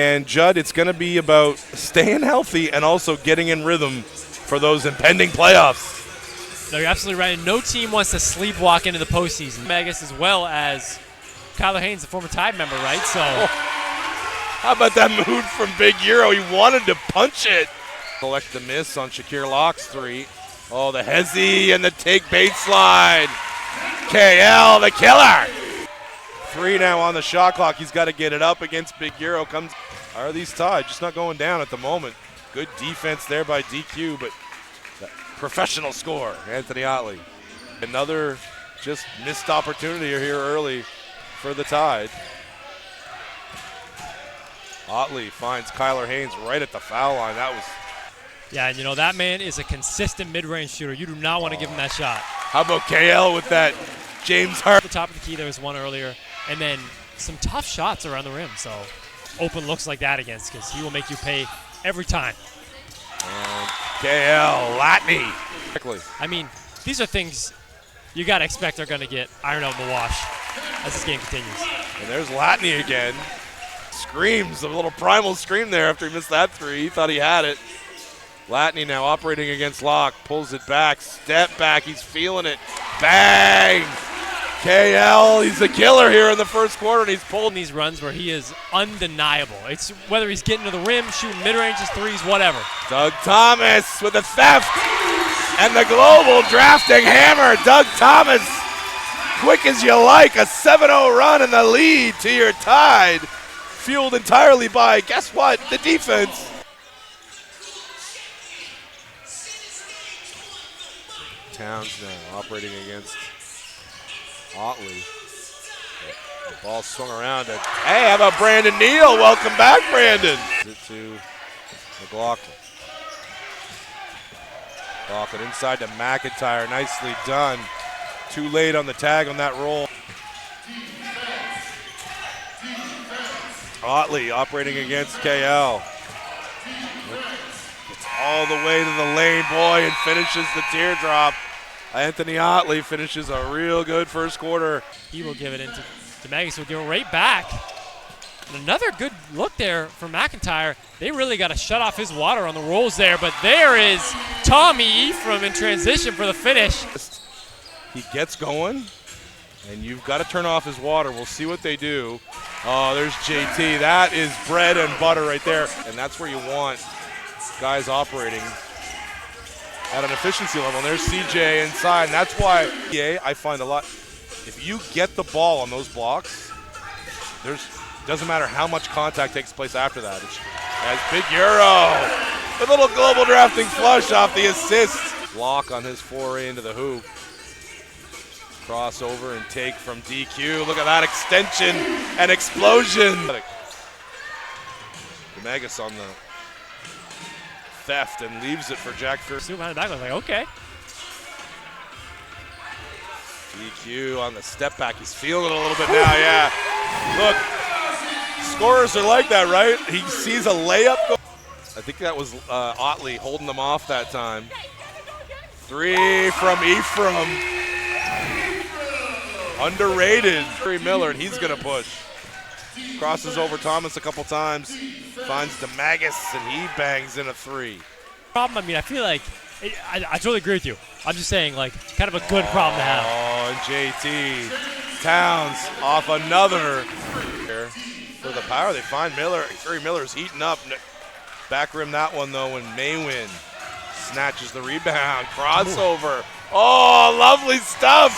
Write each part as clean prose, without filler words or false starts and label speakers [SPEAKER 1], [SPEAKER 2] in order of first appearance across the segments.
[SPEAKER 1] And Judd, it's going to be about staying healthy and also getting in rhythm for those impending playoffs.
[SPEAKER 2] No, you're absolutely right. No team wants to sleepwalk into the postseason. Magus as well as Kyler Haynes, the former Tide member, right? So,
[SPEAKER 1] how about that move from Big Euro? He wanted to punch it. Collect the miss on Shakir Locke's three. Oh, the hezzy and the take baseline. KL, the killer. Three now on the shot clock. He's got to get it up against Big Euro. Are these tied? Just not going down at the moment. Good defense there by DQ, but professional score, Anthony Otley. Another just missed opportunity here early for the Tide. Otley finds Kyler Haynes right at the foul line. That was...
[SPEAKER 2] Yeah, and you know, that man is a consistent mid-range shooter. You do not want to give him that shot.
[SPEAKER 1] How about KL with that James Hart?
[SPEAKER 2] At the top of the key, there was one earlier. And then some tough shots around the rim. So open looks like that against, because he will make you pay every time.
[SPEAKER 1] And KL, Latney.
[SPEAKER 2] I mean, these are things you got to expect are going to get ironed out in the wash as this game continues.
[SPEAKER 1] And there's Latney again. Screams, a little primal scream there after he missed that three. He thought he had it. Latney now operating against Locke, pulls it back, step back, he's feeling it. Bang! KL, he's the killer here in the first quarter, and he's pulling
[SPEAKER 2] these runs where he is undeniable. It's whether he's getting to the rim, shooting mid-ranges, threes, whatever.
[SPEAKER 1] Doug Thomas with the theft and the global drafting hammer. Doug Thomas, quick as you like, a 7-0 run in the lead to your Tide, fueled entirely by, guess what, the defense. Towns now operating against Otley. The ball swung around. Hey, how about Brandon Neal? Welcome back, Brandon. It to McLaughlin. McLaughlin inside to McIntyre. Nicely done. Too late on the tag on that roll. Otley operating against KL. Gets all the way to the lane, boy, and finishes the teardrop. Anthony Otley finishes a real good first quarter.
[SPEAKER 2] He will give it into Magus, will give it right back. And another good look there from McIntyre. They really got to shut off his water on the rolls there, but there is Tommy Ephraim in transition for the finish.
[SPEAKER 1] He gets going, and you've got to turn off his water. We'll see what they do. Oh, there's JT. That is bread and butter right there, and that's where you want guys operating at an efficiency level. And there's CJ inside, and that's why I find a lot. If you get the ball on those blocks, doesn't matter how much contact takes place after that. As Big Euro, a little global drafting flush off the assist. Block on his foray into the hoop. Crossover and take from DQ. Look at that extension and explosion. Magus on the theft and leaves it for Jack Fierce.
[SPEAKER 2] Zoom behind the back, like, okay.
[SPEAKER 1] DQ on the step back. He's feeling it a little bit now, yeah. Look, scorers are like that, right? He sees a layup go. I think that was Otley holding them off that time. Three from Ephraim. Underrated. Miller, and he's going to push. Crosses over Thomas a couple times. Finds DeMagus, and he bangs in a three.
[SPEAKER 2] Problem, I mean, I feel like, I totally agree with you. I'm just saying, like, kind of a good problem to have.
[SPEAKER 1] Oh, and JT. Towns off another. For the power, they find Miller. Curry Miller's heating up. Back rim that one, though, when Maywin snatches the rebound. Crossover. Oh, lovely stuff.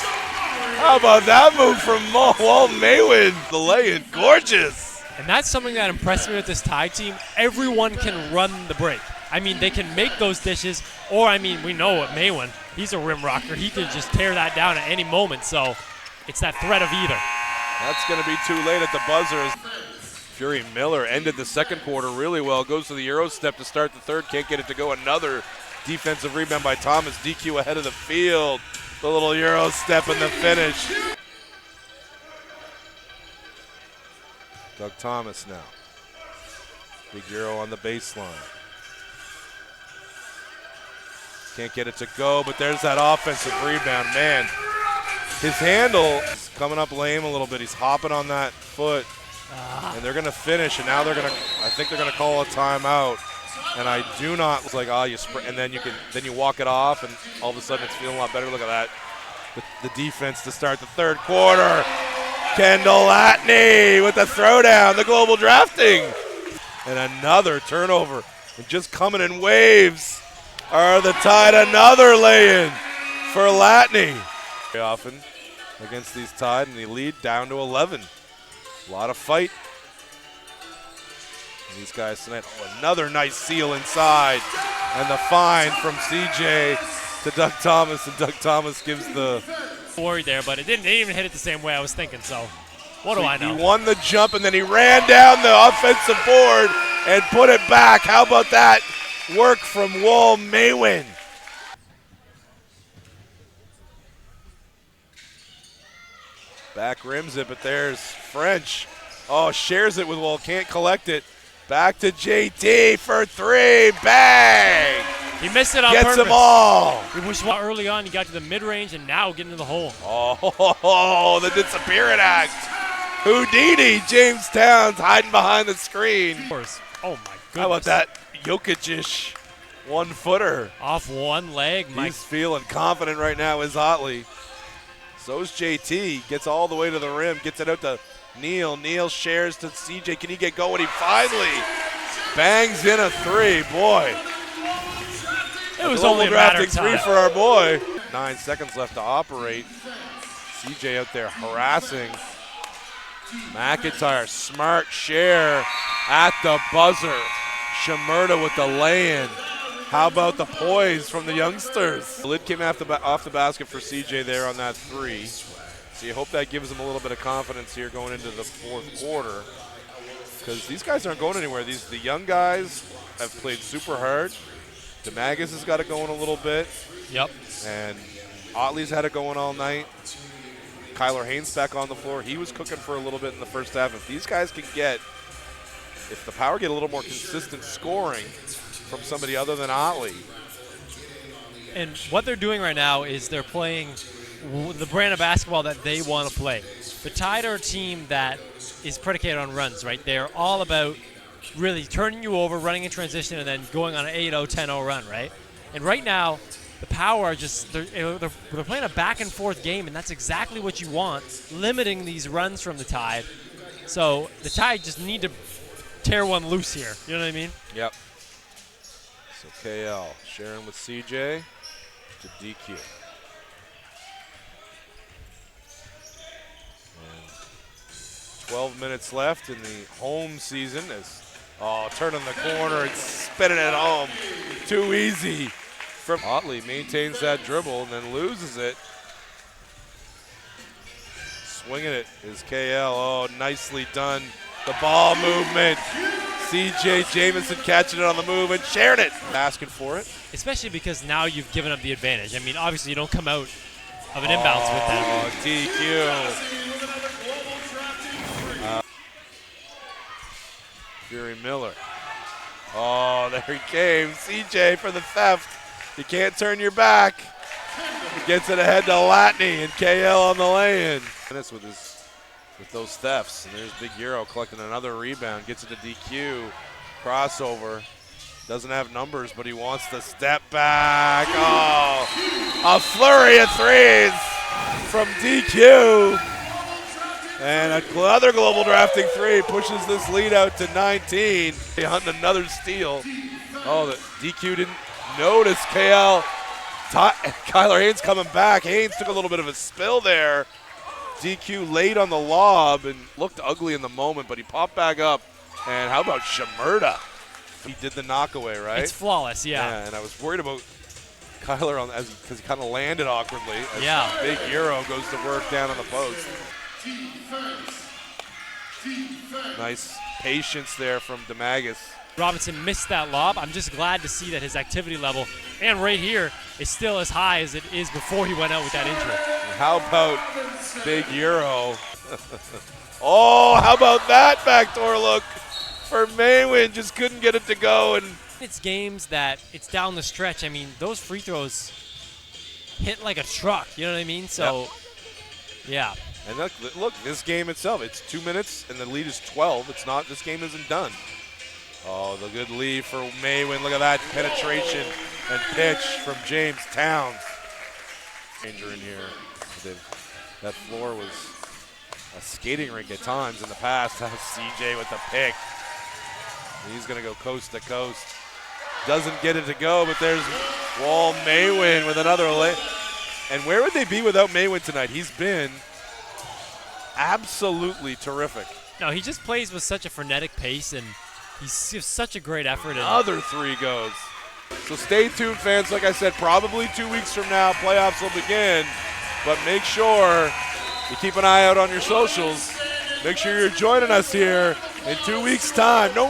[SPEAKER 1] How about that move from Walt Maywin? The lay-in, gorgeous.
[SPEAKER 2] And that's something that impressed me with this Tide team. Everyone can run the break. I mean, they can make those dishes, or, I mean, we know what Maywin, he's a rim rocker. He could just tear that down at any moment, so it's that threat of either.
[SPEAKER 1] That's going to be too late at the buzzer. Fury Miller ended the second quarter really well. Goes to the Euro step to start the third. Can't get it to go. Another defensive rebound by Thomas. DQ ahead of the field. The little Euro step in the finish. Doug Thomas now. Big Euro on the baseline. Can't get it to go, but there's that offensive rebound. Man, his handle is coming up lame a little bit. He's hopping on that foot And they're going to finish, and now I think they're going to call a timeout. And I do not, it's like, you spray, and then you walk it off, and all of a sudden it's feeling a lot better. Look at that. The defense to start the third quarter. Kendall Latney with the throwdown, the global drafting. And another turnover. And just coming in waves are the Tide. Another lay-in for Latney. Very often against these Tide, and they lead down to 11. A lot of fight. And these guys tonight. Oh, another nice seal inside. And the find from CJ to Doug Thomas, and Doug Thomas gives the
[SPEAKER 2] worried there, but they didn't even hit it the same way I was thinking, so what do I know?
[SPEAKER 1] He won the jump, and then he ran down the offensive board and put it back. How about that work from Wall Maywin? Back rims it, but there's French. Oh, shares it with Wall, can't collect it. Back to JT for three, bang!
[SPEAKER 2] He missed it on
[SPEAKER 1] purpose. Gets them all.
[SPEAKER 2] It was early on, he got to the mid-range, and now getting to the hole.
[SPEAKER 1] Oh, the disappearance act. Houdini, James Towns hiding behind the screen.
[SPEAKER 2] Oh, my goodness.
[SPEAKER 1] How about that Jokic-ish one-footer?
[SPEAKER 2] Off one leg.
[SPEAKER 1] He's feeling confident right now, is Otley. So's JT, gets all the way to the rim, gets it out to Neal. Neal shares to CJ. Can he get going? He finally bangs in a three. Boy.
[SPEAKER 2] It was only a matter of time.
[SPEAKER 1] Three for our boy. 9 seconds left to operate. CJ out there harassing. McIntyre, smart share at the buzzer. Shimerda with the lay-in. How about the poise from the youngsters? The lid came off the basket for CJ there on that three. So you hope that gives them a little bit of confidence here going into the fourth quarter. Because these guys aren't going anywhere. The young guys have played super hard. DeMagus has got it going a little bit.
[SPEAKER 2] Yep.
[SPEAKER 1] And Otley's had it going all night. Kyler Haynes back on the floor. He was cooking for a little bit in the first half. If these guys can if the Power get a little more consistent scoring from somebody other than Otley.
[SPEAKER 2] And what they're doing right now is they're playing the brand of basketball that they want to play. The Tide are a team that is predicated on runs, right? They're all about really turning you over, running in transition, and then going on an 8-0, 10-0 run, right? And right now, the Power are just they're playing a back-and-forth game, and that's exactly what you want, limiting these runs from the Tide. So the Tide just need to tear one loose here. You know what I mean?
[SPEAKER 1] Yep. So KL sharing with CJ to DQ. And 12 minutes left in the home season. Turning the corner and spinning it home. Too easy. From Otley maintains that dribble and then loses it. Swinging it is KL. Oh, nicely done. The ball movement. CJ Jamison catching it on the move and sharing it. Asking for it.
[SPEAKER 2] Especially because now you've given up the advantage. I mean, obviously you don't come out of an inbounds with that.
[SPEAKER 1] DQ. Fury Miller. Oh, there he came. CJ for the theft. You can't turn your back. He gets it ahead to Latney and KL on the lay-in. With those thefts. And there's Big Euro collecting another rebound. Gets it to DQ. Crossover. Doesn't have numbers, but he wants the step back. Oh, a flurry of threes from DQ. And another global drafting three pushes this lead out to 19. Hunting another steal. Oh, the DQ didn't notice KL. Kyler Haynes coming back. Haynes took a little bit of a spill there. DQ late on the lob and looked ugly in the moment, but he popped back up. And how about Shimerda? He did the knockaway, right?
[SPEAKER 2] It's flawless, yeah.
[SPEAKER 1] And I was worried about Kyler because he kind of landed awkwardly.
[SPEAKER 2] Yeah.
[SPEAKER 1] Big Euro goes to work down on the post. Nice patience there from DeMagus.
[SPEAKER 2] Robinson missed that lob. I'm just glad to see that his activity level, and right here, is still as high as it is before he went out with that injury.
[SPEAKER 1] How about Big Euro? Oh, how about that backdoor look for Maywin? Just couldn't get it to go. And
[SPEAKER 2] it's games that it's down the stretch. I mean, those free throws hit like a truck. You know what I mean? So,
[SPEAKER 1] yep.
[SPEAKER 2] Yeah.
[SPEAKER 1] And look, this game itself, it's 2 minutes and the lead is 12. It's not, this game isn't done. Oh, the good lead for Maywin. Look at that penetration and pitch from James Towns. Danger in here. That floor was a skating rink at times in the past. That was CJ with the pick. He's going to go coast to coast. Doesn't get it to go, but there's Wall Maywin with another lay. And where would they be without Maywin tonight? He's been absolutely terrific.
[SPEAKER 2] No, he just plays with such a frenetic pace, and he's gives such a great effort.
[SPEAKER 1] Another three goes. So stay tuned, fans. Like I said, probably 2 weeks from now, playoffs will begin. But make sure you keep an eye out on your socials. Make sure you're joining us here in 2 weeks' time. No